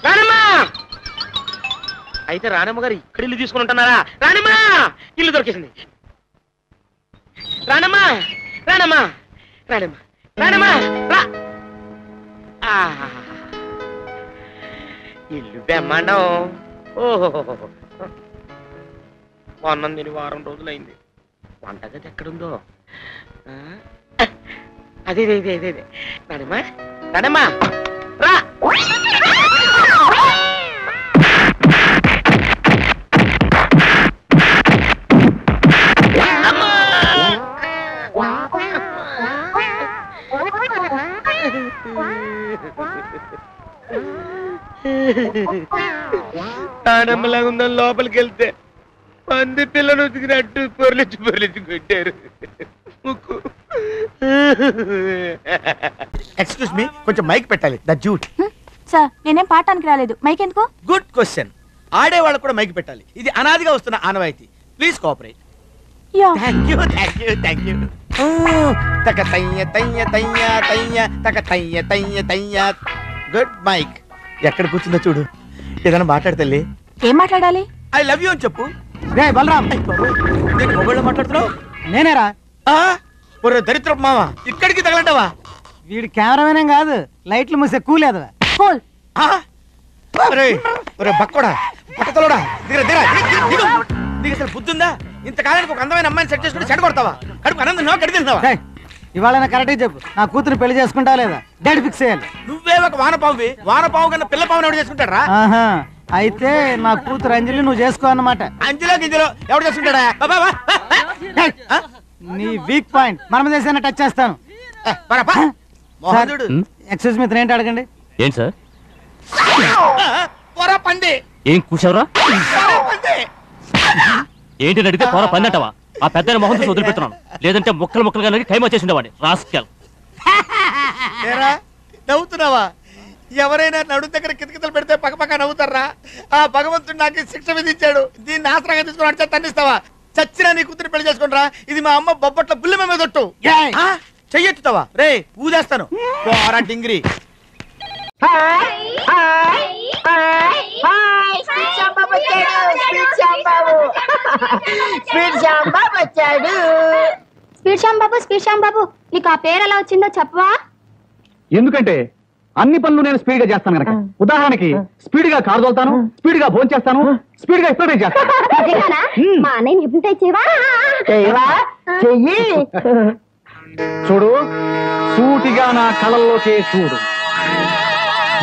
రానమ్మా! అయితే రానమ్మ గారు ఇక్కడ ఇల్లు తీసుకుని ఉంటున్నారా? రానమ్మా! ఇల్లు దొరికేసింది. రానమ్మా! రానమ్మా! రానమ్మా! రానమ్మా! రా! ఇల్లు బెమ్మండం. ఓహో, కొన్నం తిని వారం రోజులైంది. వంటగది ఎక్కడుందో? అదే ఇదే ఇదే ఇదే. రానమ్మా! రానమ్మా! రా! ఆనమ్మలాగుందని లోపలికి వెళ్తే పంది పిల్లను ఉతికినట్టు పొరలిచ్చి పొరలిచ్చి కొట్టారు. ఎక్స్క్యూజ్ మీ, కొంచెం మైక్ పెట్టాలి. The jute. సార్ నేనేం పాడటానికి రాలేదు, మైక్ ఎందుకు? Good question. ఆడేవాళ్ళకు కూడా మైక్ పెట్టాలి. ఇది అనాదిగా వస్తున్న ఆనవాయితీ. Please cooperate. Thank you thank you thank you. తక తయ్య తయ్య తయ్య తయ్య తక తయ్య తయ్య తయ్య. Good mic. ఎక్కడ కూర్చుందో చూడు. ఏదైనా మాట్లాడతల్లి. ఏం మాట్లాడాలి? ఐ లవ్ యూ అని చెప్పు. రే బలరాం, నేను మొబైల్లో మాట్లాడుతున్నావు? నేనేరా. ఒరే దరిద్ర మామ, ఇక్కడికి తగలంటావా? వీడి కెమెరామేనేం కాదు, లైట్లు మూసే కూలేదు. బక్కోడా బట్టతలోడా, నీకు అసలు బుద్ధుందా? ఇంతకాలానికి ఒక అందమైన అమ్మాయిని సెట్ చేసుకుని చెడ కొడతావా? కడుపు అన్నం తిన్నావా, కడి తిన్నావా? ఇవాళ కరెక్ట్గా చెప్పు, నా కూతురు పెళ్లి చేసుకుంటా లేదా? డేట్ ఫిక్స్ చేయాలి. నువ్వే ఒక వానపావువి. వానపావు కన్నా పిల్ల పావుని ఎవడు చేసుకుంటాడు రా? అయితే నా కూతురు అంజలి నువ్వు చేసుకో అన్నమాట. అంజలో గింజలో ఎవడు చేసుకుంటాడా? నీ వీక్ పాయింట్ మన దేశాన్ని టచ్ చేస్తాను. ఎక్స్క్యూజ్ మీ, ఏంటి అడగండి. ఏంటి సార్? పంది ఏం కూర్చోరా? ఏంటి అడిగితే పొర పంది అంటావా? ఆ పెద్ద మొహం చూసి వదిలిపెడుతున్నాను, లేదంటే ముక్కలు ముక్కలుగా కైమా చేసి ఉండేవాడి రాస్కెల్. నవ్వుతున్నావా? ఎవరైనా నడు దగ్గర కితకితలు పెడితే పక్కపక్క నవ్వుతారా? ఆ భగవంతుడు నాకు శిక్ష విధించాడు. దీన్ని ఆసరాగా తీసుకుని అడిచే తన్నిస్తావా? చచ్చినా నీ కూతురు పెళ్లి చేసుకుంటారా? ఇది మా అమ్మ బొబ్బట్ల బుల్లె మీద తొట్టు. చెయ్యెత్తుతావా? రే ఊదేస్తాను. డింగిరి. స్పీడ్ శ్యాంబాబు, నీకు ఆ పేరు ఎలా వచ్చిందో చెప్పవా? ఎందుకంటే అన్ని పనులు నేను స్పీడ్ గా చేస్తాను కనుక. ఉదాహరణకి స్పీడ్ గా కారు తోలుతాను, స్పీడ్ గా భోజనం చేస్తాను, స్పీడ్ గా ఎక్సర్సైజ్ చేస్తాను. చూడు, సూటిగా నా కళ్ళల్లోకే చూడు,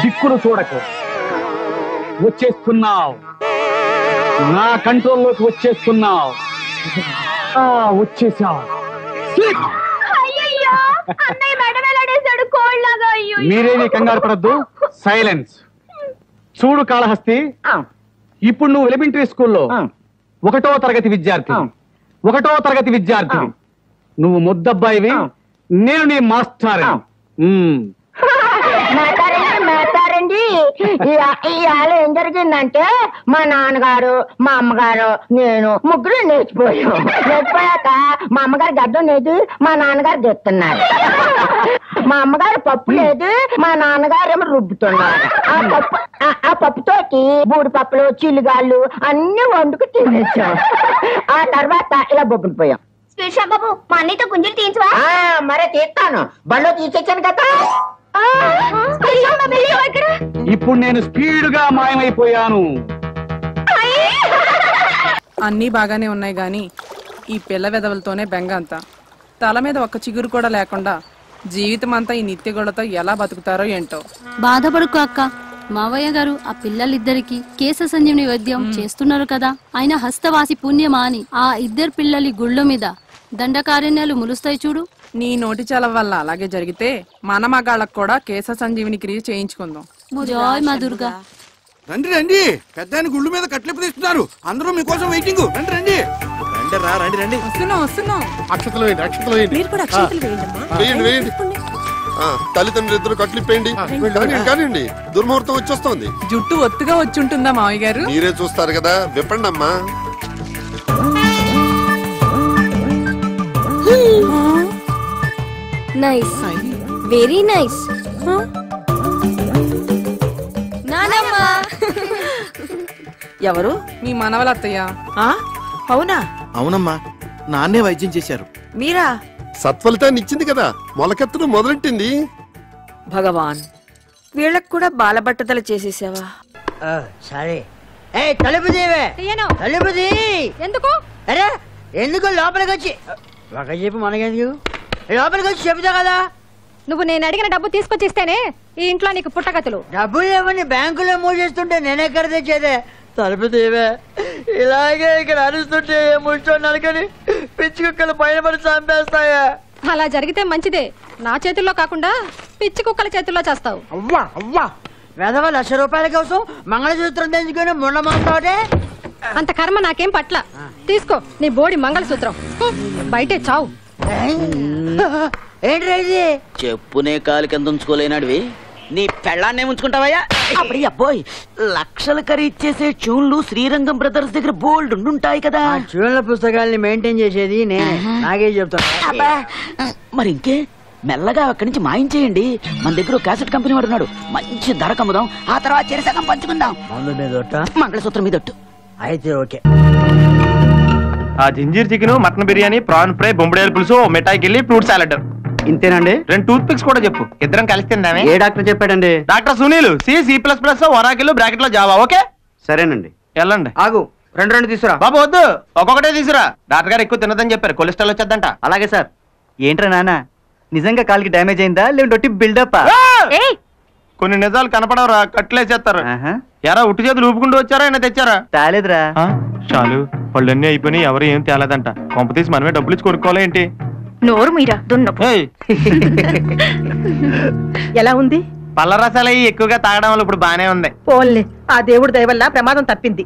దిక్కులు చూడకు. వచ్చేస్తున్నావు, నా కంట్రోల్లోకి వచ్చేస్తున్నావు. వచ్చేసావు. మీరేమి కంగారు పడద్దు. సైలెన్స్. చూడు కాళహస్తి, ఇప్పుడు నువ్వు ఎలిమెంటరీ స్కూల్లో 1వ తరగతి విద్యార్థి. నువ్వు ముద్దబ్బాయివి, నేను నీ మాస్టర్. మాట్లాడండి. ఇవాళ ఏం జరిగిందంటే మా నాన్నగారు, మా అమ్మగారు, నేను ముగ్గురు నేర్చిపోయాక మా అమ్మగారు గడ్డం లేదు, మా నాన్నగారు తెస్తున్నారు. మా అమ్మగారు పప్పు లేదు, మా నాన్నగారు ఏమో రుబ్బుతున్నారు. ఆ పప్పుతోటి బూడి పప్పులు, చిల్లిగాళ్ళు అన్ని వండుకు తినేసాం. ఆ తర్వాత ఇలా బొబ్బులిపోయాం. బాబు, మా అన్నయ్యతో గుంజలు తీయించవా? మరే తీస్తాను, బళ్ళు తీసేసాను కదా. ఇప్పుడు నేను స్పీడ్గా మాయమైపోయాను. అన్నీ బాగానే ఉన్నాయి గాని ఈ పిల్ల వెదవులతోనే బెంగ అంతా. తల మీద ఒక్క చిగురు కూడా లేకుండా జీవితం అంతా ఈ నిత్యగొడతో ఎలా బతుకుతారో ఏంటో. బాధపడుకో అక్క, మావయ్య గారు ఆ పిల్లలిద్దరికి కేశ సంజీవని వైద్యం చేస్తున్నారు కదా. ఆయన హస్తవాసి పుణ్యమా అని ఆ ఇద్దరు పిల్లలి గుళ్ళ మీద దండకారణ్యాలు ములుస్తాయి చూడు. నీ నోటి చలవ వల్ల అలాగే జరిగితే మన మగాళ్ళకు కూడా కేశ సంజీవిని క్రియ చేయించుకుందాం. జై మా దుర్గా. రండి రండి, పెద్ద గుళ్ళు మీద కట్లెప్పుడు ఇస్తున్నారు, అందరూ మీకోసం వెయిటింగ్. రండి రండి రండి రండి. వస్తున్నాం. అక్షతలు వేయండి, అక్షతలు వేయండి. వేయండి వేయండి. తల్లిదండ్రులు ఇద్దరు కట్లిప్పేయండి. కానివ్వండి, దుర్ముహూర్తం వచ్చేస్తోంది. జుట్టు ఒత్తుగా వచ్చి ఉంటుందా మావయ్య గారు? మీరే చూస్తారు కదా, విప్పండి అమ్మా. Nice, very nice. ఎవరు? మీ మనవలత్తయ్య. అవునా? అవునమ్మా, నాన్నే వైద్యం చేశారు. మీరా? సత్ఫలితాన్ని ఇచ్చింది కదా, మొలకెత్తడం మొదలెట్టింది. భగవాన్, వీళ్ళకి కూడా బాలబట్టతలు చేసేసావా? సరే. ఏ తలుపు తీవే, తలుపు తీ. ఎందుకు? అరే ఎందుకు? లోపలికి వచ్చి ఒక చెప్పు, మనకెందుకు? లోపలికి వచ్చి చెబుతా కదా. నువ్వు నేను అడిగిన డబ్బు తీసుకొచ్చిస్తేనే ఈ ఇంట్లో నీకు పుట్టగతులు. డబ్బులు ఏమని బ్యాంకులో మూసేస్తుంటే నేనెక్కడ తెచ్చేదే? తలుపు తీవే. ఇలాగే ఇక్కడ అరుస్తుంటే ముట్టున్నాను కానీ పిచ్చి కుక్కలు పైన పడి చంపేస్తాయా? అలా జరిగితే మంచిదే. నా చేతుల్లో కాకుండా పిచ్చి కుక్కల చేతుల్లో చేస్తావు. అవ్వా అవ్వా, వెధవ 1,00,000 రూపాయల కోసం మంగళసూత్రం తెచ్చుకొని ముండమాటే. అంత కర్మ నాకేం పట్ల. తీసుకో నీ బోడి మంగళసూత్రం, బయటే చావు. ఏంటి చెప్పునే కాలు కింద ఉంచుకోలేనాడివి, నీ పెళ్ళాన్నే ఉంచుకుంటావయ్యా? అప్పుడు అబ్బోయ్, లక్షలు ఖరీచేసే ట్యూన్లు శ్రీరంగం బ్రదర్స్ దగ్గర బోల్డ్ ఉంటాయి కదా. ట్యూన్ల పుస్తకాల్ని మెయింటైన్ చేసేది నేనే, నాకే చెప్తాను. మరి ఇంకే మెల్లగా అక్కడి నుంచి మాయించేయండి. మన దగ్గర క్యాసెట్ కంపెనీ వాడు ఉన్నాడు, మంచి ధర కమ్ముదాం, ఆ తర్వాత చెరసగం పంచుకుందాం. మందు మీద మంగళసూత్రం మీద అయితే ఓకే. ఆ ginger chicken, mutton biryani, prawn fry, బొంబడేల పులుసు, మిఠాయి కిల్లి, ఫ్రూట్ సాలెడ్. ఇంతేనండి? 2 టూత్ పిక్స్ కూడా చెప్పు, ఇద్దరం కలిసి తిందామే. ఏ డాక్టర్ చెప్పాడండి? Doctor Sunil, C++, Oracle, bracket లో జావా. ఓకే సరేనండి. వెళ్ళండి. ఆగు, 2 తీసురా. బాబు వద్దు, ఒక్కొక్కటే తీసురా. డాక్టర్ గారు ఎక్కువ తినదని చెప్పారు, కొలెస్ట్రాల్ వచ్చేద్దంట. అలాగే సార్. ఏంట్రా నాన్న, నిజంగా కాలికి డ్యామేజ్ అయిందా లేదంటే బిల్డప్? కొన్ని నిజాలు కనపడవరా, కట్లేసేస్తారు. ఎరా ఉట్టి చేతులు ఊపుకుంటూ వచ్చారా, అయినా తెచ్చారా? తేలేదురా. చాలు, పళ్ళన్నీ అయిపోయి ఎవరు ఏం తేలేదంట. కొంపతీసి మనమే డబ్బులు ఇచ్చి కొనుక్కోవాలి ఏంటి? నోరు మీరా దున్నపు. ఎలా ఉంది? పళ్ళ రసాలు అయ్యి ఎక్కువగా తాగడం వల్ల ఇప్పుడు బానే ఉంది. పోన్లే, ఆ దేవుడి దయ వల్ల ప్రమాదం తప్పింది.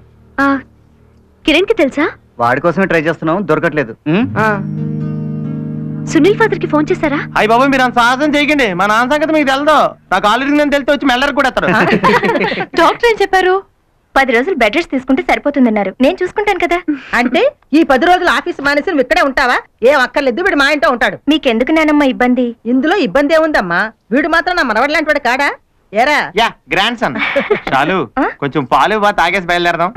కిరణ్ కి తెలుసా? వాడి కోసమే ట్రై చేస్తున్నాం, దొరకట్లేదు. సునీల్ ఫాదర్ కి ఫోన్ చేశారా? అయ్యి బాబు, మీరు అంత సాహసం చేయకండి. మా నాన్న సంగతి మీకు తెలదు. నాకు ఆల్రెడీ నేను తెలితే వచ్చి మెల్లరికి కూడా ఎత్తాడు. డాక్టర్ ఏం చెప్పారు? 10 రోజులు బెడ్ రెస్ట్ తీసుకుంటే సరిపోతుందన్నారు. నేను చూసుకుంటాను కదా. అంటే ఈ 10 రోజులు ఆఫీస్ మానేసి నువ్వు ఇక్కడే ఉంటావా? ఏం అక్కర్లేదు, వీడు మా ఇంట్లో ఉంటాడు. మీకెందుకు నానమ్మ ఇబ్బంది? ఇందులో ఇబ్బంది ఏముందమ్మా? వీడు మాత్రం నా మనవడి లాంటి వాడు కాడా? ఏరా? Yeah, grand son. చాలు, కొంచెం పాలు బా తాగేసి బయలుదేరదాం.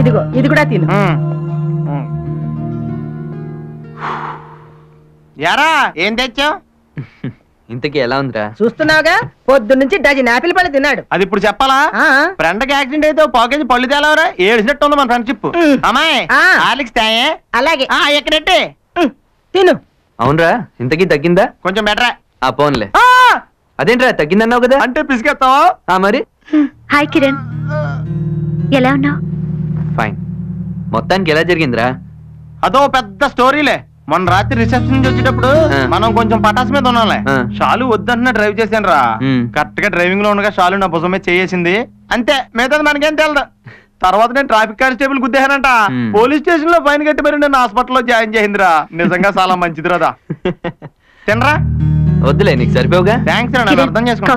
ఇదిగో ఇది కూడా తిను. యారా, ఏం తెచ్చావు? ఇంతకీ ఎలా ఉందిరా? చూస్తున్నావుగా, పొద్దు నుంచి డజన్ యాపిల్ పళ్ళు తిన్నాడు. అది ఇప్పుడు చెప్పాలా? ఫ్రెండ్ కి యాక్సిడెంట్ అయితే పాకేజ్ పళ్ళు తేలవరా? ఏడిసినట్టు ఉంది మన ఫ్రెండ్షిప్. అమ్మాయి హార్లిక్స్ తాయే. అలాగే ఎక్కడెట్టే తిను. అవునరా, ఇంతకీ తగ్గిందా? కొంచెం బెటరా. ఆ పోన్లే. అదేంట్రా తగ్గిందన్నావు కదా? అంటే పిసికెత్తావా? మరి హాయ్ కిరణ్, ఎలా ఉన్నావు? ఫైన్. మొత్తానికి ఎలా జరిగిందిరా? అదో పెద్ద స్టోరీలే. మొన్న రాత్రి రిసెప్షన్ నుంచి వచ్చేటప్పుడు మనం కొంచెం పటాస్ మీద ఉన్నాంలే. షాలు వద్దంటున్నా డ్రైవ్ చేశాను రా. కరెక్ట్ గా డ్రైవింగ్ లో ఉండగా షాలు నా భుజం మీద చేసింది అంతే, మిగతాది మనకేం తెలదు. తర్వాత నేను ట్రాఫిక్ కానిస్టేబుల్ గుద్దేహానంట. పోలీస్ స్టేషన్ లో ఫైన్ కట్టి మరి నన్ను హాస్పిటల్లో జాయిన్ చేసిందిరా. నిజంగా చాలా మంచిది రాదా. తినరా? వద్దులే, నీకు సరిపోగా. థ్యాంక్స్ రా, అర్థం చేసుకో.